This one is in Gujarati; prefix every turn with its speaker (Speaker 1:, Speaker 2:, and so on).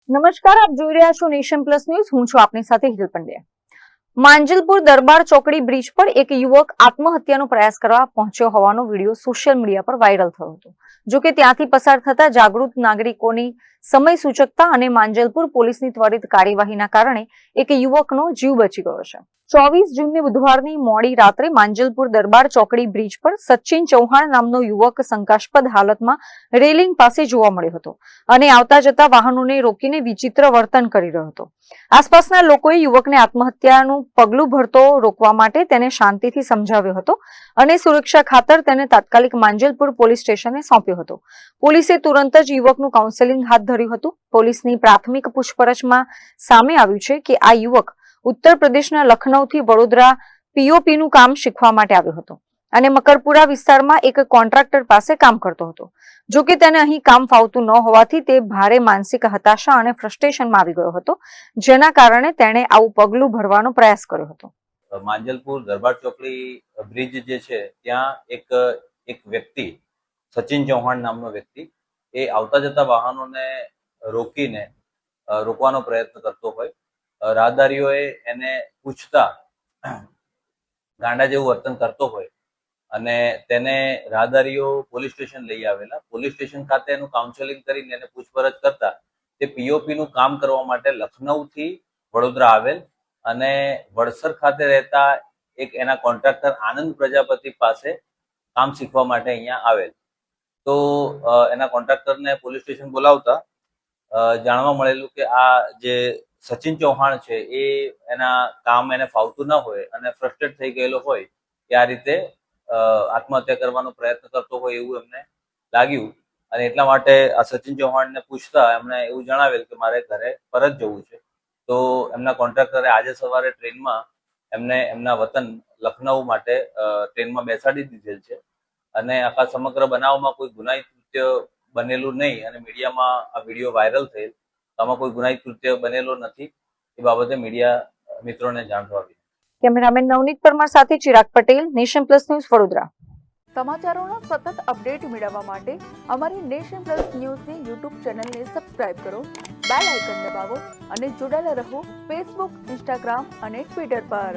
Speaker 1: નમસ્કાર, આપ જોઈ રહ્યા છો નેશન પ્લસ ન્યૂઝ. હું છું આપની સાથે હિરલ પંડ્યા. માંજલપુર દરબાર ચોકડી બ્રિજ પર એક યુવક આત્મહત્યાનો પ્રયાસ કરવા પહોંચ્યો હોવાનો વિડીયો સોશિયલ મીડિયા પર વાયરલ થયો હતો. જોકે ત્યાંથી પસાર થતા જાગૃત નાગરિકોની સમય સૂચકતા અને માંજલપુર પોલીસની ત્વરિત કાર્યવાહીના કારણે એક યુવકનો જીવ બચી ગયો છે. 24 જૂનની બુધવારની મોડી રાત્રે માંજલપુર દરબાર ચોકડી બ્રિજ પર સચિન ચૌહાણ નામનો યુવક શંકાસ્પદ હાલતમાં રેલિંગ પાસે જોવા મળ્યો હતો અને આવતા જતા વાહનોને રોકીને વિચિત્ર વર્તન કરી રહ્યો હતો. આસપાસના લોકોએ યુવકને આત્મહત્યાનું પગલું ભરતો રોકવા માટે તેને શાંતિથી સમજાવ્યો હતો અને સુરક્ષા ખાતર તેને તાત્કાલિક માંજલપુર પોલીસ સ્ટેશને સોંપ્યો હતો. પોલીસે તુરંત જ યુવકનું કાઉન્સેલિંગ હાથ ધર્યું હતું. પોલીસની પ્રાથમિક પૂછપરછમાં સામે આવ્યું છે કે આ યુવક ઉત્તર પ્રદેશના લખનૌથી વડોદરા પીઓપીનું કામ શીખવા માટે આવ્યો હતો અને મકરપુરા વિસ્તારમાં એક કોન્ટ્રાક્ટર પાસે કામ કરતો હતો. જોકે તેને અહીં કામ ફાવતું ન હોવાથી તે ભારે માનસિક હતાશા અને ફ્રસ્ટ્રેશનમાં આવી ગયો હતો, જેના કારણે તેણે આવું પગલું ભરવાનો પ્રયાસ કર્યો હતો.
Speaker 2: માંજલપુર દરબાર ચોકડી બ્રિજ જે છે ત્યાં એક વ્યક્તિ સચિન ચૌહાણ નામનો વ્યક્તિ એ આવતા જતા વાહનોને રોકવાનો પ્રયત્ન કરતો હોય. રાહદારીઓએ એને પૂછતા ગાંડા જેવું વર્તન કરતો હોય અને તેને રાહદારીઓ પોલીસ સ્ટેશન લઈ આવેલા. પોલીસ સ્ટેશન ખાતે એનું કાઉન્સેલિંગ કરીને એને પૂછપરછ કરતા તે પીઓપી નું કામ કરવા માટે લખનૌથી વડોદરા આવેલ અને વડસર ખાતે રહેતા એક એના કોન્ટ્રાક્ટર આનંદ પ્રજાપતિ પાસે કામ શીખવા માટે અહીંયા આવેલ. તો એના કોન્ટ્રાક્ટરને પોલીસ સ્ટેશન બોલાવતા જાણવા મળેલું કે આ જે સચિન ચૌહાણ છે એ એના કામ એને ફાવતું ન હોય અને ફ્રસ્ટ્રેટ થઈ ગયેલો હોય કે આ રીતે આત્મહત્યા કરવાનો પ્રયત્ન કરતો હોય એવું એમને લાગ્યું અને એટલા માટે આ સચિન ચૌહાણને પૂછતા એમણે એવું જણાવેલ કે મારે ઘરે પરત જવું છે. તો એમના કોન્ટ્રાક્ટરે આજે સવારે ટ્રેનમાં એમને એમના વતન લખનઉ માટે ટ્રેનમાં બેસાડી દીધેલ છે અને આખા સમગ્ર બનાવમાં કોઈ ગુનાહિત કૃત્ય બનેલું નહીં અને મીડિયામાં આ વિડીયો વાયરલ થયેલ. આમાં કોઈ ગુનાહિત કૃત્ય બનેલો નથી એ બાબતે મીડિયા મિત્રોને જાણવા આવી.
Speaker 1: કેમેરામેન નવનીત પરમાર સાથે Chirag Patel, nation plus news, Vadodara.
Speaker 3: સમાચારોના સતત અપડેટ મેળવવા માટે અમારી નેશન પ્લસ ન્યૂઝની યુટ્યુબ ચેનલને સબસ્ક્રાઇબ કરો, બેલ આઇકન દબાવો અને જોડાયેલા રહો ફેસબુક, ઇન્સ્ટાગ્રામ અને ટ્વિટર પર.